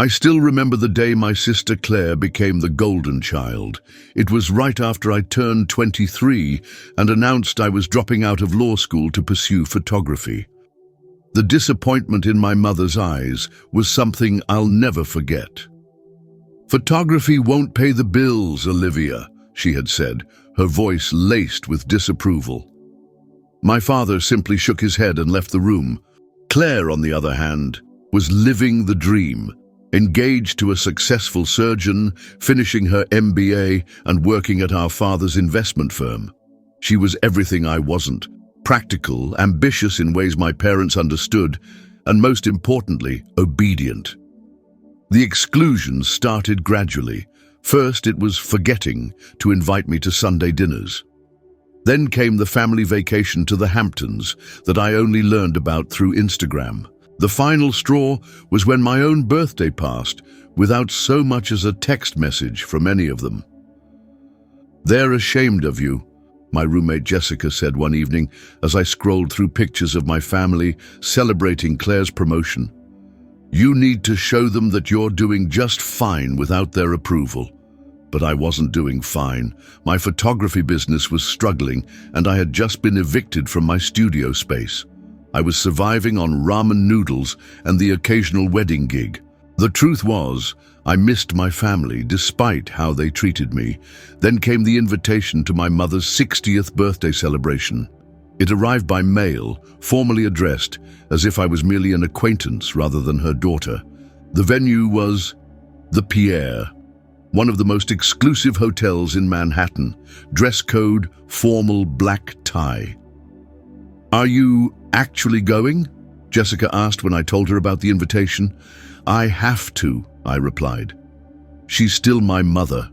I still remember the day my sister Claire became the golden child. It was right after I turned 23 and announced I was dropping out of law school to pursue photography. The disappointment in my mother's eyes was something I'll never forget. "Photography won't pay the bills, Olivia," she had said, her voice laced with disapproval. My father simply shook his head and left the room. Claire, on the other hand, was living the dream. Engaged to a successful surgeon, finishing her MBA and working at our father's investment firm. She was everything I wasn't, practical, ambitious in ways my parents understood, and most importantly, obedient. The exclusions started gradually. First, it was forgetting to invite me to Sunday dinners. Then came the family vacation to the Hamptons that I only learned about through Instagram. The final straw was when my own birthday passed, without so much as a text message from any of them. "They're ashamed of you," my roommate Jessica said one evening as I scrolled through pictures of my family celebrating Claire's promotion. "You need to show them that you're doing just fine without their approval." But I wasn't doing fine. My photography business was struggling, and I had just been evicted from my studio space. I was surviving on ramen noodles and the occasional wedding gig. The truth was, I missed my family despite how they treated me. Then came the invitation to my mother's 60th birthday celebration. It arrived by mail, formally addressed, as if I was merely an acquaintance rather than her daughter. The venue was the Pierre, one of the most exclusive hotels in Manhattan. Dress code, formal black tie. "Are you actually going?" Jessica asked when I told her about the invitation. "I have to," I replied. "She's still my mother."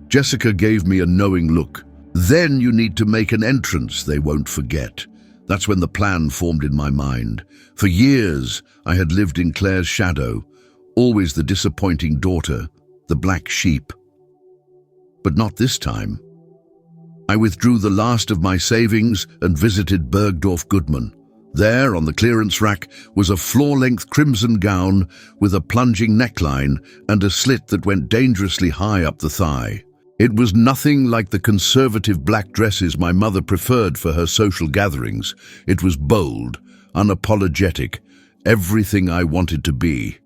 Jessica gave me a knowing look. "Then you need to make an entrance they won't forget." That's when the plan formed in my mind. For years, I had lived in Claire's shadow, always the disappointing daughter, the black sheep. But not this time. I withdrew the last of my savings and visited Bergdorf Goodman. There, on the clearance rack, was a floor-length crimson gown with a plunging neckline and a slit that went dangerously high up the thigh. It was nothing like the conservative black dresses my mother preferred for her social gatherings. It was bold, unapologetic, everything I wanted to be.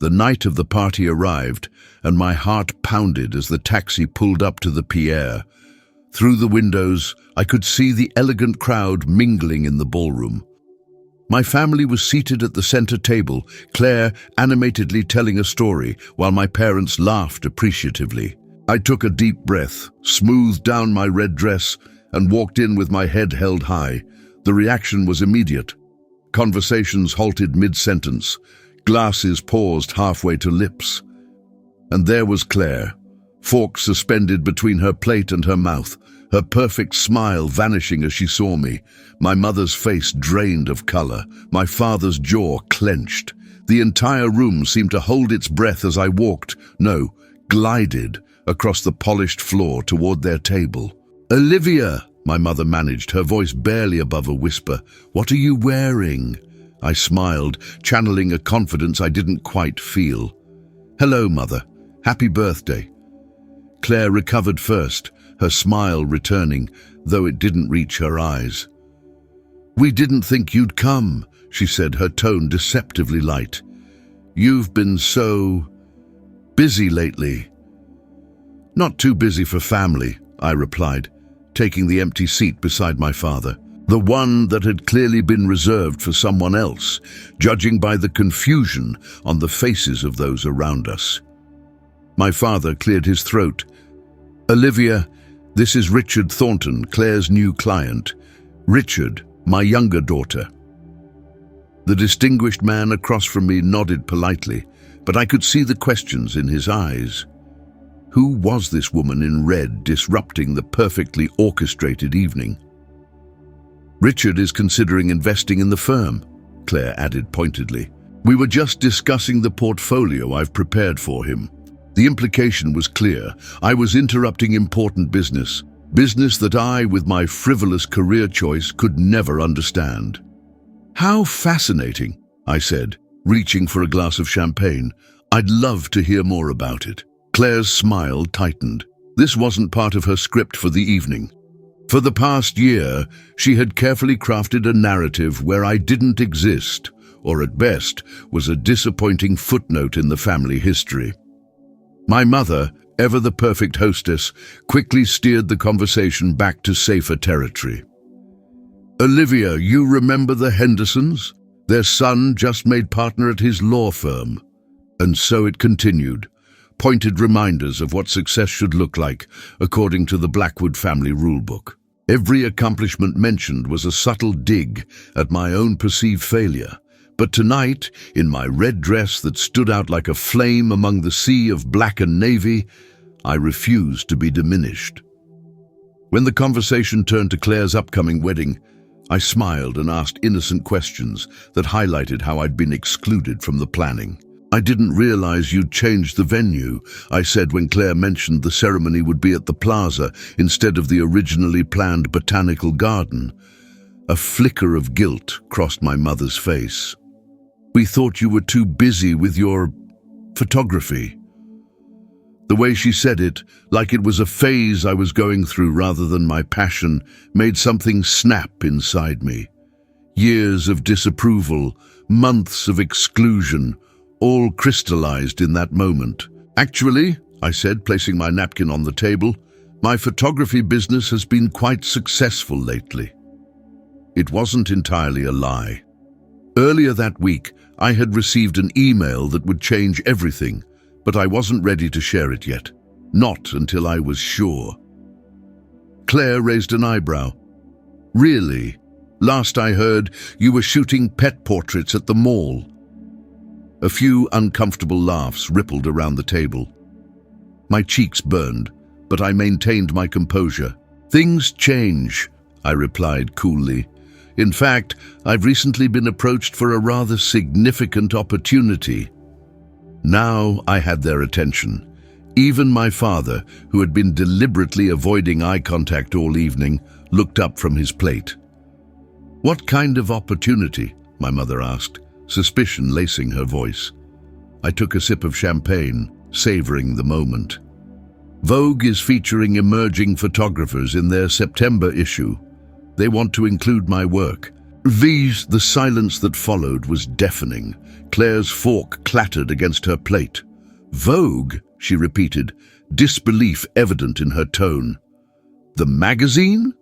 The night of the party arrived, and my heart pounded as the taxi pulled up to the Pierre. Through the windows, I could see the elegant crowd mingling in the ballroom. My family was seated at the center table, Claire animatedly telling a story, while my parents laughed appreciatively. I took a deep breath, smoothed down my red dress, and walked in with my head held high. The reaction was immediate. Conversations halted mid-sentence. Glasses paused halfway to lips. And there was Claire, fork suspended between her plate and her mouth, her perfect smile vanishing as she saw me. My mother's face drained of color, my father's jaw clenched. The entire room seemed to hold its breath as I walked, glided, across the polished floor toward their table. "Olivia," my mother managed, her voice barely above a whisper, "what are you wearing?" I smiled, channeling a confidence I didn't quite feel. "Hello, Mother. Happy birthday." Claire recovered first, her smile returning, though it didn't reach her eyes. "We didn't think you'd come," she said, her tone deceptively light. "You've been so busy lately." "Not too busy for family," I replied, taking the empty seat beside my father, the one that had clearly been reserved for someone else, judging by the confusion on the faces of those around us. My father cleared his throat. "Olivia, this is Richard Thornton, Claire's new client. Richard, my younger daughter." The distinguished man across from me nodded politely, but I could see the questions in his eyes. Who was this woman in red disrupting the perfectly orchestrated evening? "Richard is considering investing in the firm," Claire added pointedly. "We were just discussing the portfolio I've prepared for him." The implication was clear. I was interrupting important business that I, with my frivolous career choice, could never understand. "How fascinating," I said, reaching for a glass of champagne. "I'd love to hear more about it." Claire's smile tightened. This wasn't part of her script for the evening. For the past year, she had carefully crafted a narrative where I didn't exist, or at best, was a disappointing footnote in the family history. My mother, ever the perfect hostess, quickly steered the conversation back to safer territory. "Olivia, you remember the Hendersons? Their son just made partner at his law firm." And so it continued, pointed reminders of what success should look like, according to the Blackwood family rulebook. Every accomplishment mentioned was a subtle dig at my own perceived failure. But tonight, in my red dress that stood out like a flame among the sea of black and navy, I refused to be diminished. When the conversation turned to Claire's upcoming wedding, I smiled and asked innocent questions that highlighted how I'd been excluded from the planning. "I didn't realize you'd changed the venue," I said when Claire mentioned the ceremony would be at the plaza instead of the originally planned botanical garden. A flicker of guilt crossed my mother's face. "We thought you were too busy with your photography." The way she said it, like it was a phase I was going through rather than my passion, made something snap inside me. Years of disapproval, months of exclusion, all crystallized in that moment. "Actually," I said, placing my napkin on the table, "my photography business has been quite successful lately." It wasn't entirely a lie. Earlier that week, I had received an email that would change everything, but I wasn't ready to share it yet. Not until I was sure. Claire raised an eyebrow. "Really? Last I heard, you were shooting pet portraits at the mall." A few uncomfortable laughs rippled around the table. My cheeks burned, but I maintained my composure. "Things change," I replied coolly. "In fact, I've recently been approached for a rather significant opportunity." Now I had their attention. Even my father, who had been deliberately avoiding eye contact all evening, looked up from his plate. "What kind of opportunity?" my mother asked, suspicion lacing her voice. I took a sip of champagne, savoring the moment. "Vogue is featuring emerging photographers in their September issue. They want to include my work." The silence that followed was deafening. Claire's fork clattered against her plate. "Vogue?" she repeated, disbelief evident in her tone. "The magazine?"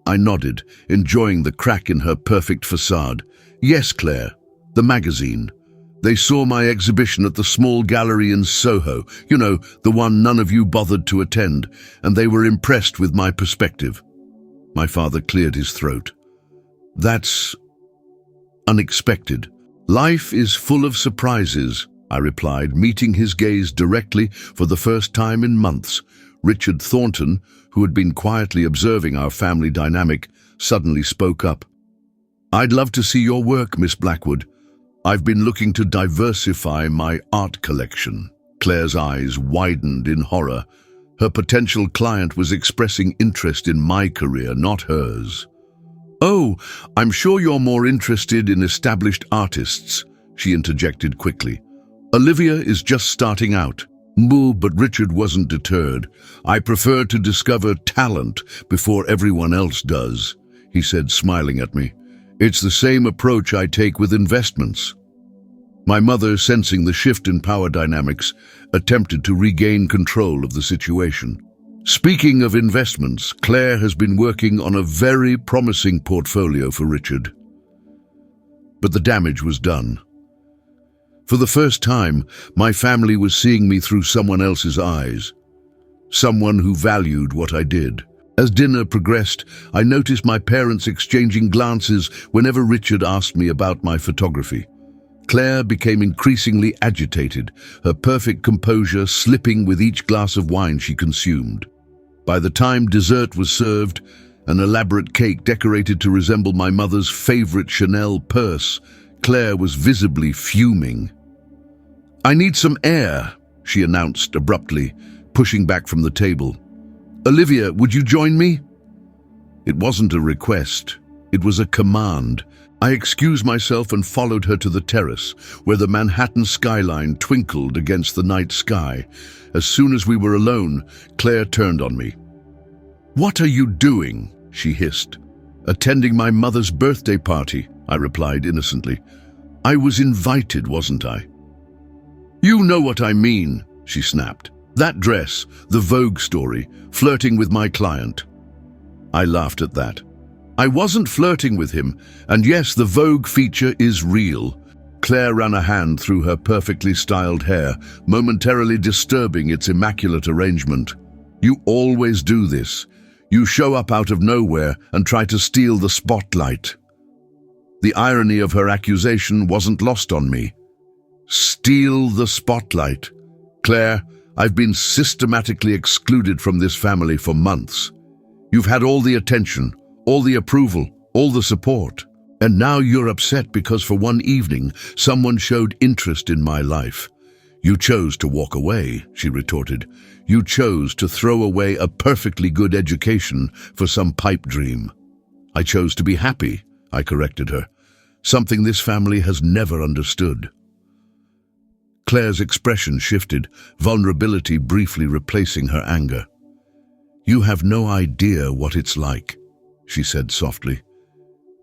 I nodded, enjoying the crack in her perfect facade. "Yes, Claire, the magazine. They saw my exhibition at the small gallery in Soho, you know, the one none of you bothered to attend, and they were impressed with my perspective." My father cleared his throat. "That's unexpected." "Life is full of surprises," I replied, meeting his gaze directly for the first time in months. Richard Thornton, who had been quietly observing our family dynamic, suddenly spoke up. "I'd love to see your work, Miss Blackwood. I've been looking to diversify my art collection." Claire's eyes widened in horror. Her potential client was expressing interest in my career, not hers. "Oh, I'm sure you're more interested in established artists," she interjected quickly. "Olivia is just starting out." But Richard wasn't deterred. "I prefer to discover talent before everyone else does," he said, smiling at me. "It's the same approach I take with investments." My mother, sensing the shift in power dynamics, attempted to regain control of the situation. "Speaking of investments, Claire has been working on a very promising portfolio for Richard." But the damage was done. For the first time, my family was seeing me through someone else's eyes. Someone who valued what I did. As dinner progressed, I noticed my parents exchanging glances whenever Richard asked me about my photography. Claire became increasingly agitated, her perfect composure slipping with each glass of wine she consumed. By the time dessert was served, an elaborate cake decorated to resemble my mother's favorite Chanel purse, Claire was visibly fuming. "I need some air," she announced abruptly, pushing back from the table. "Olivia, would you join me?" It wasn't a request, it was a command. I excused myself and followed her to the terrace, where the Manhattan skyline twinkled against the night sky. As soon as we were alone, Claire turned on me. "What are you doing?" she hissed. "Attending my mother's birthday party," I replied innocently. "I was invited, wasn't I?" "You know what I mean," she snapped. "That dress, the Vogue story, flirting with my client." I laughed at that. I wasn't flirting with him, and yes, the Vogue feature is real. Claire ran a hand through her perfectly styled hair, momentarily disturbing its immaculate arrangement. "You always do this. You show up out of nowhere and try to steal the spotlight." The irony of her accusation wasn't lost on me. Steal the spotlight. Claire, I've been systematically excluded from this family for months. You've had all the attention, all the approval, all the support. And now you're upset because for one evening, someone showed interest in my life. "You chose to walk away," she retorted. "You chose to throw away a perfectly good education for some pipe dream." "I chose to be happy," I corrected her. "Something this family has never understood." Claire's expression shifted, vulnerability briefly replacing her anger. "You have no idea what it's like," she said softly.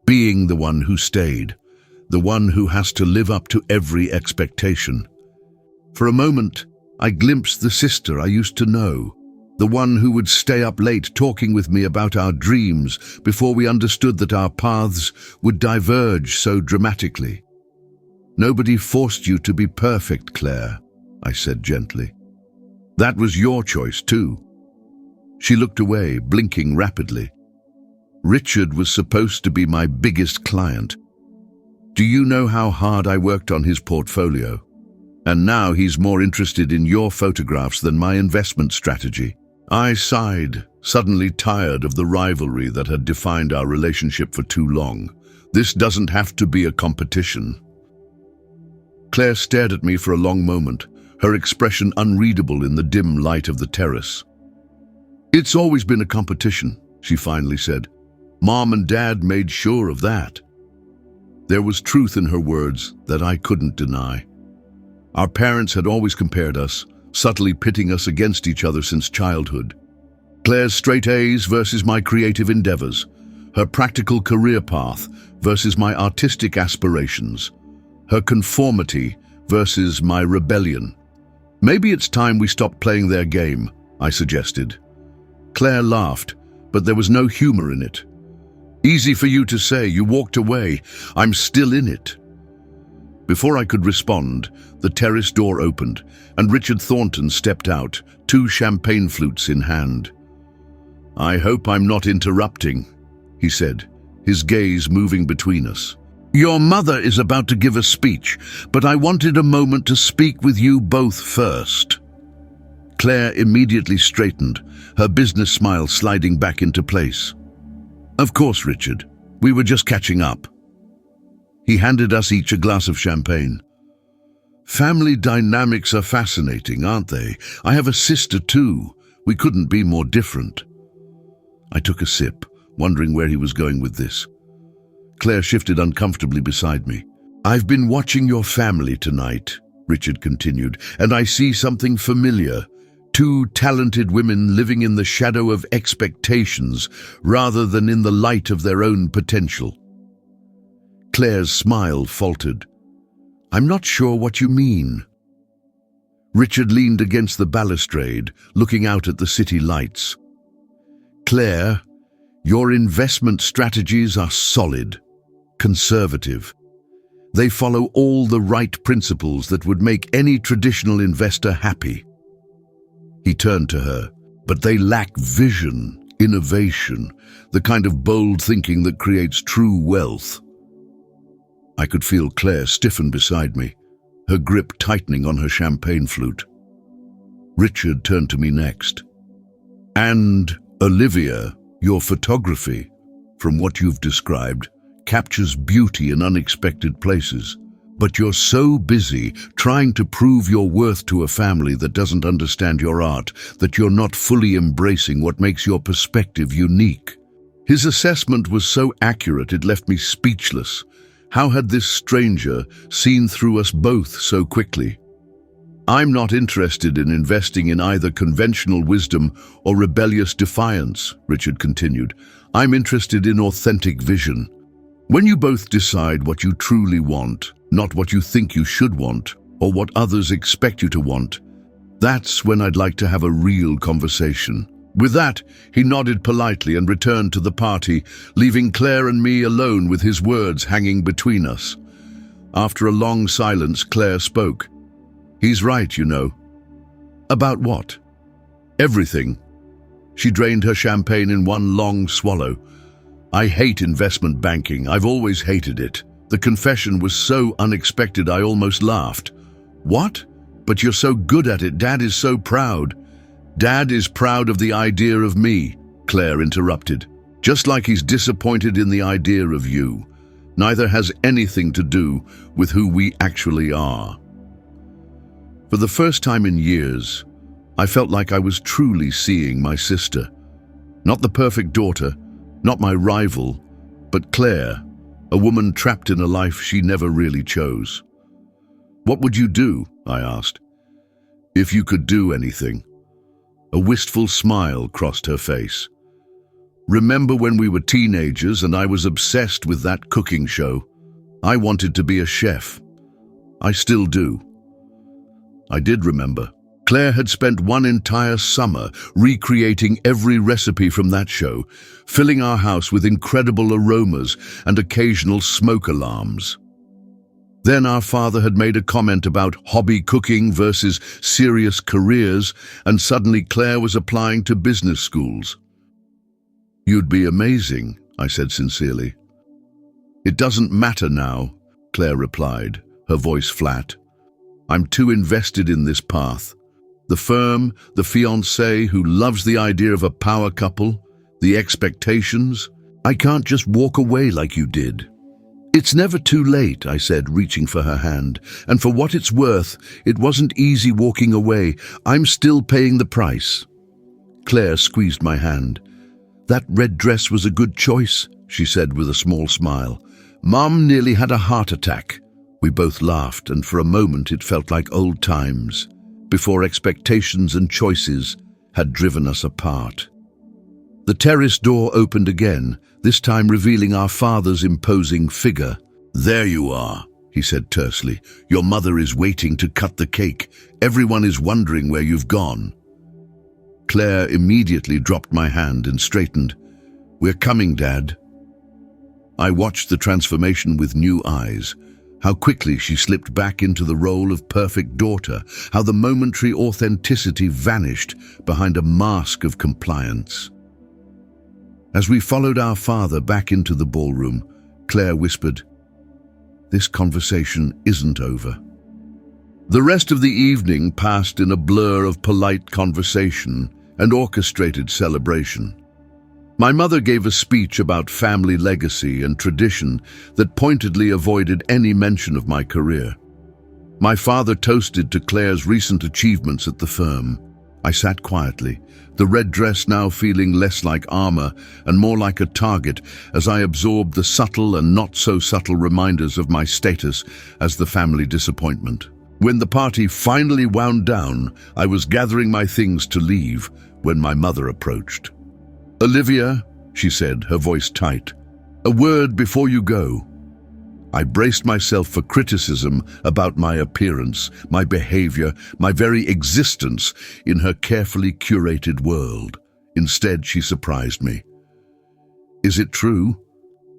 "Being the one who stayed, the one who has to live up to every expectation." For a moment, I glimpsed the sister I used to know, the one who would stay up late talking with me about our dreams before we understood that our paths would diverge so dramatically. "Nobody forced you to be perfect, Claire," I said gently. "That was your choice too." She looked away, blinking rapidly. "Richard was supposed to be my biggest client. Do you know how hard I worked on his portfolio? And now he's more interested in your photographs than my investment strategy." I sighed, suddenly tired of the rivalry that had defined our relationship for too long. This doesn't have to be a competition. Claire stared at me for a long moment, her expression unreadable in the dim light of the terrace. "It's always been a competition," she finally said. "Mom and Dad made sure of that." There was truth in her words that I couldn't deny. Our parents had always compared us, subtly pitting us against each other since childhood. Claire's straight A's versus my creative endeavors, her practical career path versus my artistic aspirations, her conformity versus my rebellion. "Maybe it's time we stopped playing their game," I suggested. Claire laughed, but there was no humor in it. "Easy for you to say, you walked away. I'm still in it." Before I could respond, the terrace door opened, and Richard Thornton stepped out, 2 champagne flutes in hand. "I hope I'm not interrupting," he said, his gaze moving between us. "Your mother is about to give a speech, but I wanted a moment to speak with you both first." Claire immediately straightened, her business smile sliding back into place. "Of course, Richard. We were just catching up." He handed us each a glass of champagne. "Family dynamics are fascinating, aren't they? I have a sister too. We couldn't be more different." I took a sip, wondering where he was going with this. Claire shifted uncomfortably beside me. "I've been watching your family tonight," Richard continued, "and I see something familiar. 2 talented women living in the shadow of expectations rather than in the light of their own potential." Claire's smile faltered. "I'm not sure what you mean." Richard leaned against the balustrade, looking out at the city lights. "Claire, your investment strategies are solid, conservative. They follow all the right principles that would make any traditional investor happy." He turned to her. "But they lack vision, innovation, the kind of bold thinking that creates true wealth." I could feel Claire stiffen beside me, her grip tightening on her champagne flute. Richard turned to me next. "And, Olivia, your photography, from what you've described, captures beauty in unexpected places. But you're so busy trying to prove your worth to a family that doesn't understand your art that you're not fully embracing what makes your perspective unique." His assessment was so accurate it left me speechless, How had this stranger seen through us both so quickly? I'm not interested in investing in either conventional wisdom or rebellious defiance, Richard continued. I'm interested in authentic vision. When you both decide what you truly want, not what you think you should want, or what others expect you to want, that's when I'd like to have a real conversation. With that, he nodded politely and returned to the party, leaving Claire and me alone with his words hanging between us. After a long silence, Claire spoke. He's right, you know. About what? Everything. She drained her champagne in one long swallow. I hate investment banking. I've always hated it. The confession was so unexpected I almost laughed. What? But you're so good at it. Dad is so proud. Dad is proud of the idea of me, Claire interrupted. Just like he's disappointed in the idea of you. Neither has anything to do with who we actually are. For the first time in years, I felt like I was truly seeing my sister. Not the perfect daughter, not my rival, but Claire, a woman trapped in a life she never really chose. What would you do? I asked. If you could do anything. A wistful smile crossed her face. Remember when we were teenagers and I was obsessed with that cooking show? I wanted to be a chef. I still do. I did remember. Claire had spent one entire summer recreating every recipe from that show, filling our house with incredible aromas and occasional smoke alarms. Then our father had made a comment about hobby cooking versus serious careers, and suddenly Claire was applying to business schools. You'd be amazing, I said sincerely. It doesn't matter now, Claire replied, her voice flat. I'm too invested in this path. The firm, the fiancé who loves the idea of a power couple, the expectations. I can't just walk away like you did. It's never too late, I said, reaching for her hand. And for what it's worth, it wasn't easy walking away. I'm still paying the price. Claire squeezed my hand. That red dress was a good choice, she said with a small smile. Mom nearly had a heart attack. We both laughed, and for a moment it felt like old times, before expectations and choices had driven us apart. The terrace door opened again, this time revealing our father's imposing figure. There you are, he said tersely. Your mother is waiting to cut the cake. Everyone is wondering where you've gone. Claire immediately dropped my hand and straightened. We're coming, Dad. I watched the transformation with new eyes. How quickly she slipped back into the role of perfect daughter, how the momentary authenticity vanished behind a mask of compliance. As we followed our father back into the ballroom, Claire whispered, "This conversation isn't over." The rest of the evening passed in a blur of polite conversation and orchestrated celebration. My mother gave a speech about family legacy and tradition that pointedly avoided any mention of my career. My father toasted to Claire's recent achievements at the firm. I sat quietly, the red dress now feeling less like armor and more like a target as I absorbed the subtle and not so subtle reminders of my status as the family disappointment. When the party finally wound down, I was gathering my things to leave when my mother approached. "Olivia," she said, her voice tight, "a word before you go." I braced myself for criticism about my appearance, my behavior, my very existence in her carefully curated world. Instead, she surprised me. "Is it true?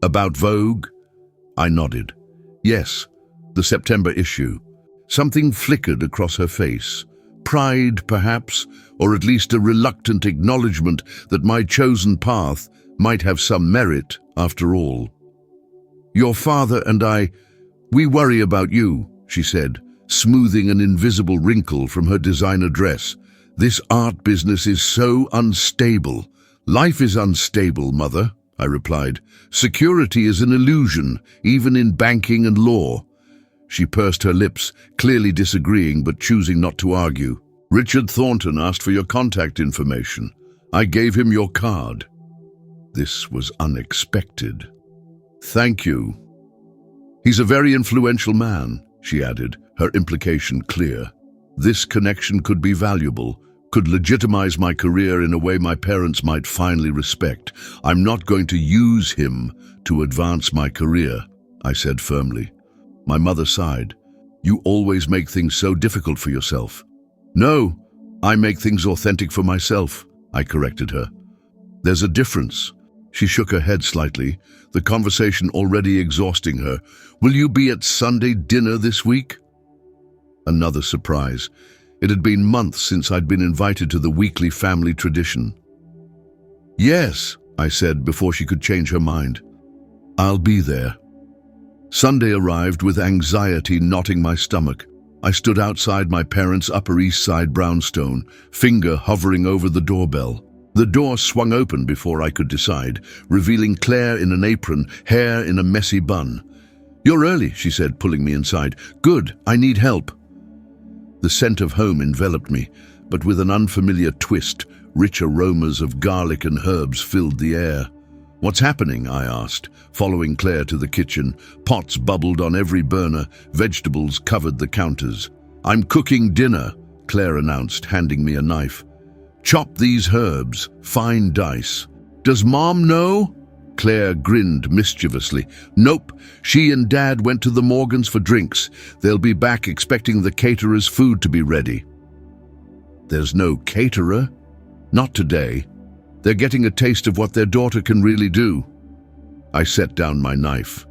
About Vogue?" I nodded. "Yes, the September issue." Something flickered across her face. Pride, perhaps, or at least a reluctant acknowledgement that my chosen path might have some merit after all. "Your father and we worry about you," she said, smoothing an invisible wrinkle from her designer dress. "This art business is so unstable." "Life is unstable, Mother," I replied. "Security is an illusion, even in banking and law." She pursed her lips, clearly disagreeing but choosing not to argue. "Richard Thornton asked for your contact information. I gave him your card." This was unexpected. "Thank you." He's a very influential man, she added, her implication clear. This connection could be valuable, could legitimize my career in a way my parents might finally respect. I'm not going to use him to advance my career, I said firmly. My mother sighed. You always make things so difficult for yourself. No, I make things authentic for myself, I corrected her. There's a difference. She shook her head slightly, the conversation already exhausting her. Will you be at Sunday dinner this week? Another surprise. It had been months since I'd been invited to the weekly family tradition. Yes, I said before she could change her mind. I'll be there. Sunday arrived with anxiety knotting my stomach. I stood outside my parents' Upper East Side brownstone, finger hovering over the doorbell. The door swung open before I could decide, revealing Claire in an apron, hair in a messy bun. You're early, she said, pulling me inside. Good, I need help. The scent of home enveloped me, but with an unfamiliar twist, rich aromas of garlic and herbs filled the air. What's happening? I asked, following Claire to the kitchen. Pots bubbled on every burner, vegetables covered the counters. I'm cooking dinner, Claire announced, handing me a knife. Chop these herbs, fine dice. Does Mom know? Claire grinned mischievously. Nope, she and Dad went to the Morgans for drinks. They'll be back expecting the caterer's food to be ready. There's no caterer? Not today. They're getting a taste of what their daughter can really do. I set down my knife.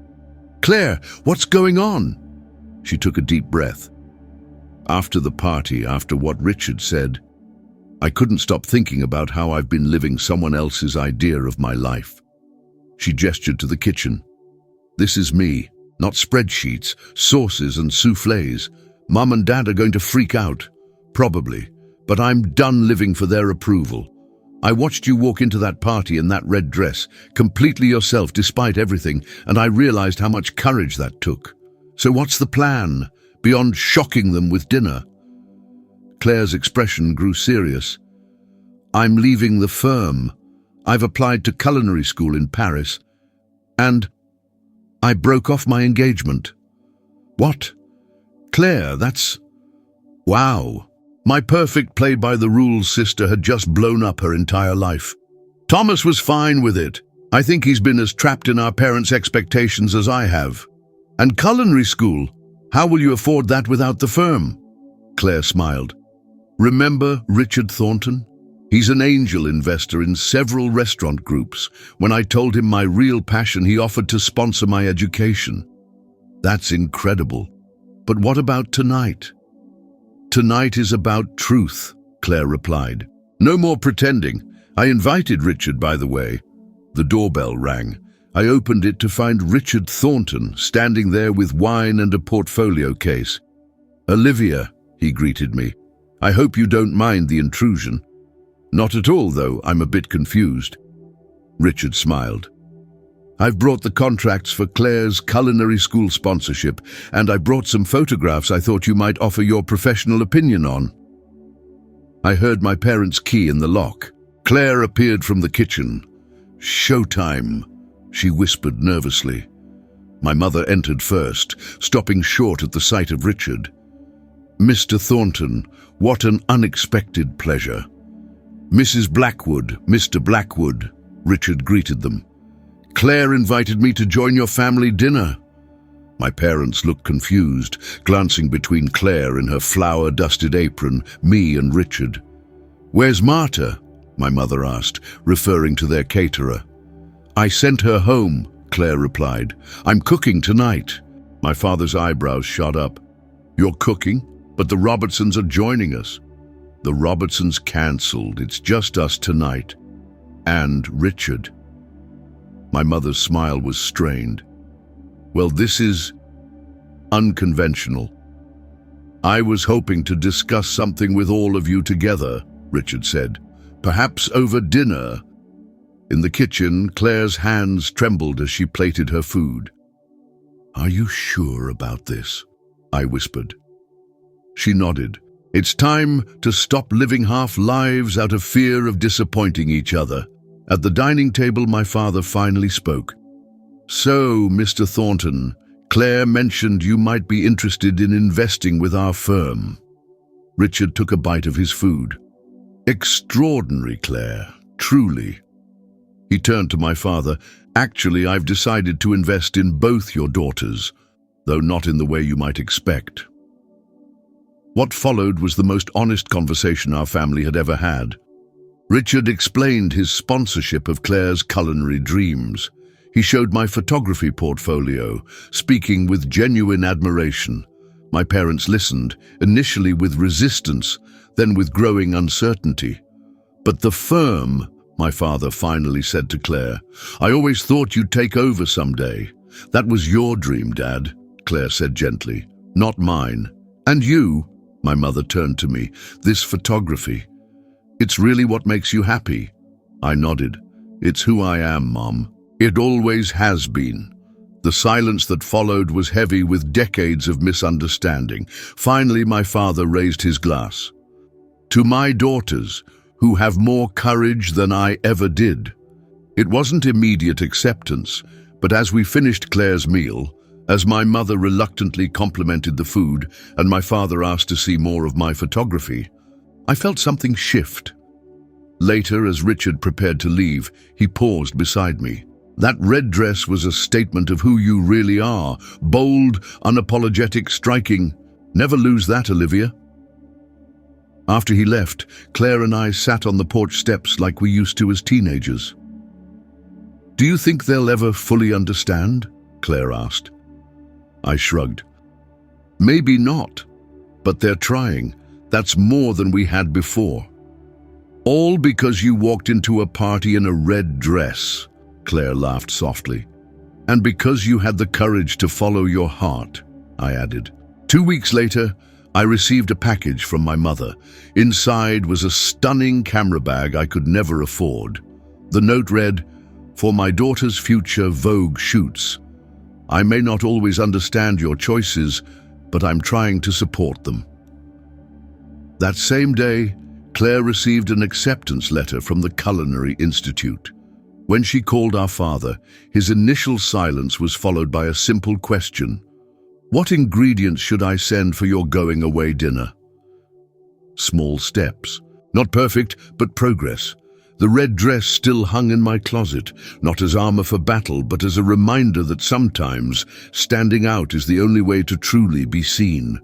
Claire, what's going on? She took a deep breath. After the party, after what Richard said, I couldn't stop thinking about how I've been living someone else's idea of my life. She gestured to the kitchen. This is me, not spreadsheets, sauces and soufflés. Mum and Dad are going to freak out. Probably. But I'm done living for their approval. I watched you walk into that party in that red dress, completely yourself despite everything, and I realized how much courage that took. So what's the plan, beyond shocking them with dinner? Claire's expression grew serious. I'm leaving the firm. I've applied to culinary school in Paris, and I broke off my engagement. What? Claire, that's... Wow. My perfect play-by-the-rules sister had just blown up her entire life. Thomas was fine with it. I think he's been as trapped in our parents' expectations as I have. And culinary school, how will you afford that without the firm? Claire smiled. Remember Richard Thornton? He's an angel investor in several restaurant groups. When I told him my real passion, he offered to sponsor my education. That's incredible. But what about tonight? Tonight is about truth, Claire replied. No more pretending. I invited Richard, by the way. The doorbell rang. I opened it to find Richard Thornton standing there with wine and a portfolio case. Olivia, he greeted me. I hope you don't mind the intrusion. Not at all, though. I'm a bit confused. Richard smiled. I've brought the contracts for Claire's culinary school sponsorship, and I brought some photographs I thought you might offer your professional opinion on. I heard my parents' key in the lock. Claire appeared from the kitchen. Showtime, she whispered nervously. My mother entered first, stopping short at the sight of Richard. Mr. Thornton, what an unexpected pleasure. Mrs. Blackwood, Mr. Blackwood, Richard greeted them. Claire invited me to join your family dinner. My parents looked confused, glancing between Claire in her flour-dusted apron, me and Richard. Where's Marta? My mother asked, referring to their caterer. I sent her home, Claire replied. I'm cooking tonight. My father's eyebrows shot up. You're cooking? But the Robertsons are joining us. The Robertsons cancelled. It's just us tonight. And Richard. My mother's smile was strained. Well, this is unconventional. I was hoping to discuss something with all of you together, Richard said. Perhaps over dinner. In the kitchen, Claire's hands trembled as she plated her food. Are you sure about this? I whispered. She nodded. It's time to stop living half lives out of fear of disappointing each other. At the dining table, my father finally spoke. So, Mr. Thornton, Claire mentioned you might be interested in investing with our firm. Richard took a bite of his food. Extraordinary, Claire, truly. He turned to my father. Actually, I've decided to invest in both your daughters, though not in the way you might expect. What followed was the most honest conversation our family had ever had. Richard explained his sponsorship of Claire's culinary dreams. He showed my photography portfolio, speaking with genuine admiration. My parents listened, initially with resistance, then with growing uncertainty. But the firm, my father finally said to Claire, I always thought you'd take over someday. That was your dream, Dad, Claire said gently, not mine. And you, my mother turned to me, this photography. It's really what makes you happy. I nodded. It's who I am, Mom. It always has been. The silence that followed was heavy with decades of misunderstanding. Finally, my father raised his glass. To my daughters, who have more courage than I ever did. It wasn't immediate acceptance, but as we finished Claire's meal, as my mother reluctantly complimented the food and my father asked to see more of my photography, I felt something shift. Later, as Richard prepared to leave, he paused beside me. That red dress was a statement of who you really are. Bold, unapologetic, striking. Never lose that, Olivia. After he left, Claire and I sat on the porch steps like we used to as teenagers. Do you think they'll ever fully understand? Claire asked. I shrugged. Maybe not, but they're trying. That's more than we had before. All because you walked into a party in a red dress, Claire laughed softly. And because you had the courage to follow your heart, I added. 2 weeks later, I received a package from my mother. Inside was a stunning camera bag I could never afford. The note read, "For my daughter's future Vogue shoots. I may not always understand your choices, but I'm trying to support them." That same day, Claire received an acceptance letter from the Culinary Institute. When she called our father, his initial silence was followed by a simple question. What ingredients should I send for your going-away dinner? Small steps. Not perfect, but progress. The red dress still hung in my closet, not as armor for battle, but as a reminder that sometimes standing out is the only way to truly be seen.